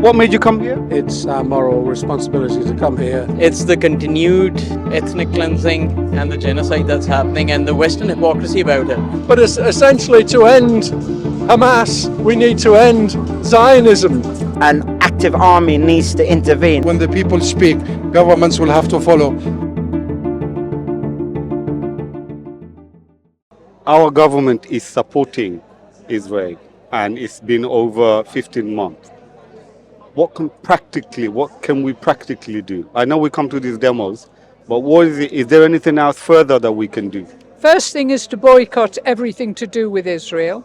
What made you come here? It's our moral responsibility to come here. It's the continued ethnic cleansing and the genocide that's happening and the Western hypocrisy about it. But it's essentially to end Hamas, we need to end Zionism. An active army needs to intervene. When the people speak, governments will have to follow. Our government is supporting Israel, and it's been over 15 months. What can we practically do? I know we come to these demos, but what is it? Is there anything else further that we can do? First thing is to boycott everything to do with Israel.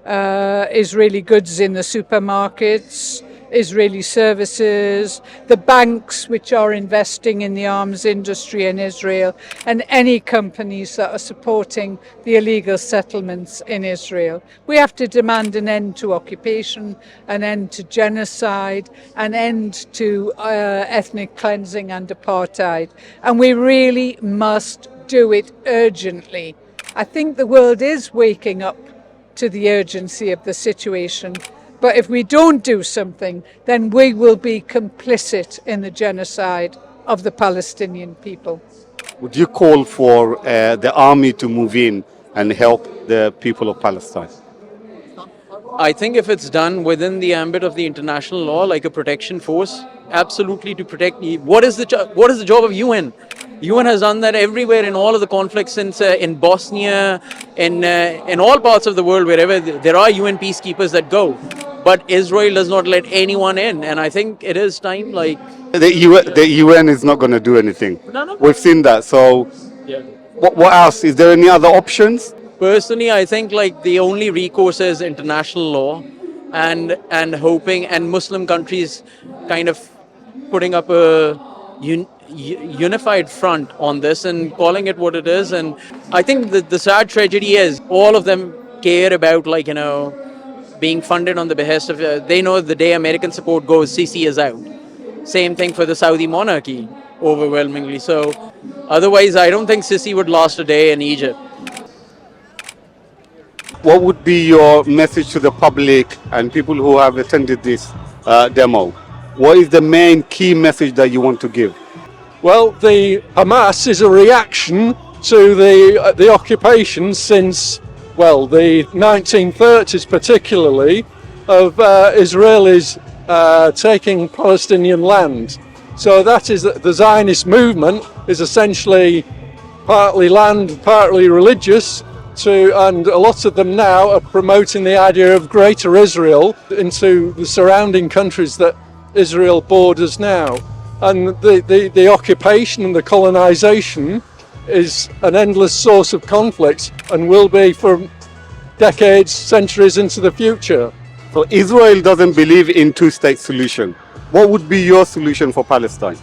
Israeli goods in the supermarkets, Israeli services, the banks which are investing in the arms industry in Israel, and any companies that are supporting the illegal settlements in Israel. We have to demand an end to occupation, an end to genocide, an end to ethnic cleansing and apartheid. And we really must do it urgently. I think the world is waking up to the urgency of the situation. But if we don't do something, then we will be complicit in the genocide of the Palestinian people. Would you call for the army to move in and help the people of Palestine? I think if it's done within the ambit of the international law, like a protection force, absolutely to protect. What is the job of UN? UN has done that everywhere in all of the conflicts since in Bosnia, in all parts of the world, wherever there are UN peacekeepers that go. But Israel does not let anyone in, and I think it is time. Like the UN is not going to do anything. No. We've seen that. So, Yeah. what else? Is there any other options? Personally, I think like the only recourse is international law, and hoping, and Muslim countries kind of putting up a unified front on this and calling it what it is. And I think the sad tragedy is all of them care about being funded on the behest of, they know the day American support goes, Sisi is out. Same thing for the Saudi monarchy, overwhelmingly. So otherwise, I don't think Sisi would last a day in Egypt. What would be your message to the public and people who have attended this demo? What is the main key message that you want to give? Well, the Hamas is a reaction to the occupation since, well, the 1930s particularly, of Israelis taking Palestinian land. So that is the Zionist movement is essentially partly land, partly religious, and a lot of them now are promoting the idea of Greater Israel into the surrounding countries that Israel borders now. And the occupation and the colonization is an endless source of conflict and will be for decades, centuries into the future. So Israel doesn't believe in two-state solution. What would be your solution for Palestine?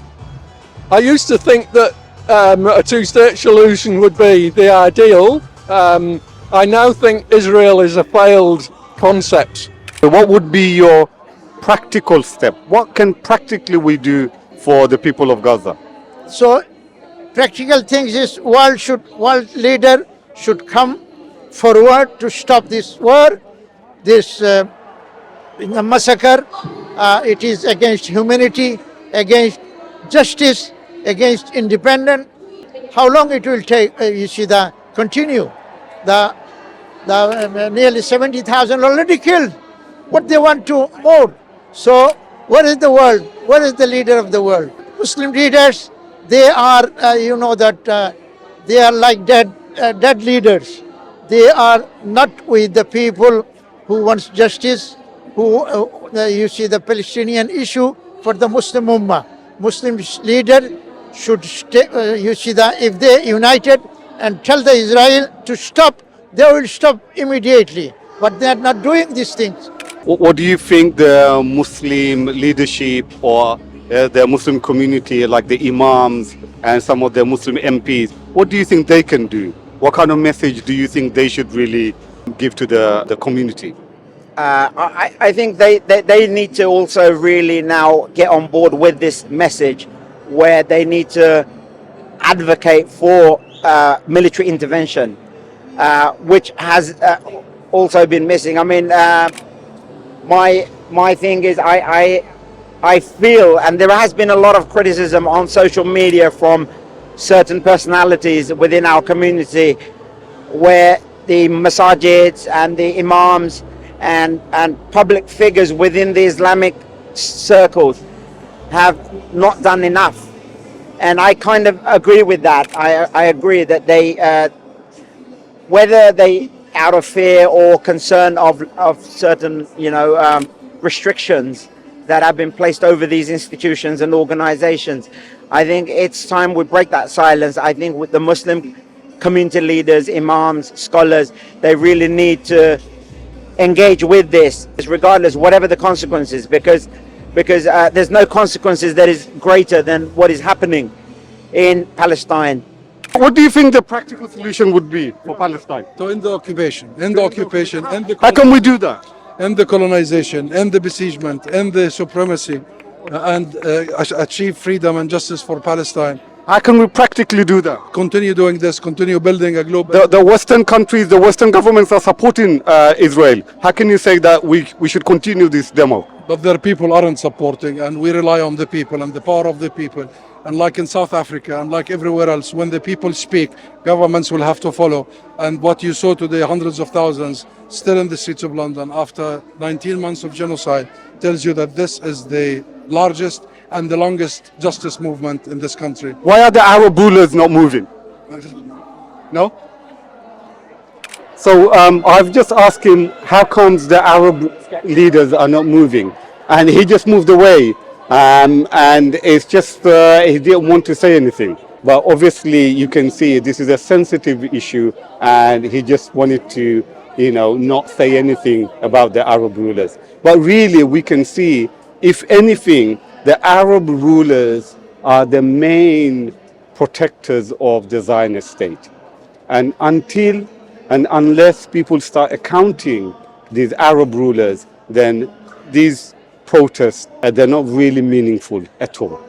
I used to think that a two-state solution would be the ideal. I now think Israel is a failed concept. So what would be your practical step? What can practically we do for the people of Gaza? So practical things is world leader should come forward to stop this war, this massacre. It is against humanity, against justice, against independence. How long it will take? Continue. The nearly 70,000 already killed. What they want to more? So what is the world? What is the leader of the world? Muslim leaders, they are, they are like dead leaders. They are not with the people who wants justice, who, the Palestinian issue for the Muslim Ummah. Muslim leader should stay, if they united and tell the Israel to stop, they will stop immediately. But they are not doing these things. What do you think the Muslim leadership or the Muslim community, like the imams and some of the Muslim MPs, what do you think they can do? What kind of message do you think they should really give to the community? I think they need to also really now get on board with this message, where they need to advocate for military intervention, which has also been missing. I mean, my thing is, I feel, and there has been a lot of criticism on social media from certain personalities within our community, where the masajids and the imams and public figures within the Islamic circles have not done enough. And I kind of agree with that. I agree that they, whether they out of fear or concern of certain, restrictions that have been placed over these institutions and organizations, I think it's time we break that silence. I think with the Muslim community leaders, imams, scholars, they really need to engage with this, regardless, whatever the consequences, because there's no consequences that is greater than what is happening in Palestine. What do you think the practical solution would be for Palestine? To end the occupation, How can we do that? end the colonization, end the besiegement, end the supremacy, and achieve freedom and justice for Palestine. How can we practically do that? Continue doing this, continue building a global... The Western countries, the Western governments are supporting Israel. How can you say that we should continue this demo? But their people aren't supporting, and we rely on the people and the power of the people. And like in South Africa and like everywhere else, when the people speak, governments will have to follow. And what you saw today, hundreds of thousands still in the streets of London after 19 months of genocide, tells you that this is the largest and the longest justice movement in this country. Why are the Arab rulers not moving? No? So I've just asked him, how comes the Arab leaders are not moving? And he just moved away. And it's just, he didn't want to say anything. But obviously you can see this is a sensitive issue, and he just wanted to, not say anything about the Arab rulers. But really we can see, if anything, the Arab rulers are the main protectors of the Zionist state. And until and unless people start accounting these Arab rulers, then these protests, they're not really meaningful at all.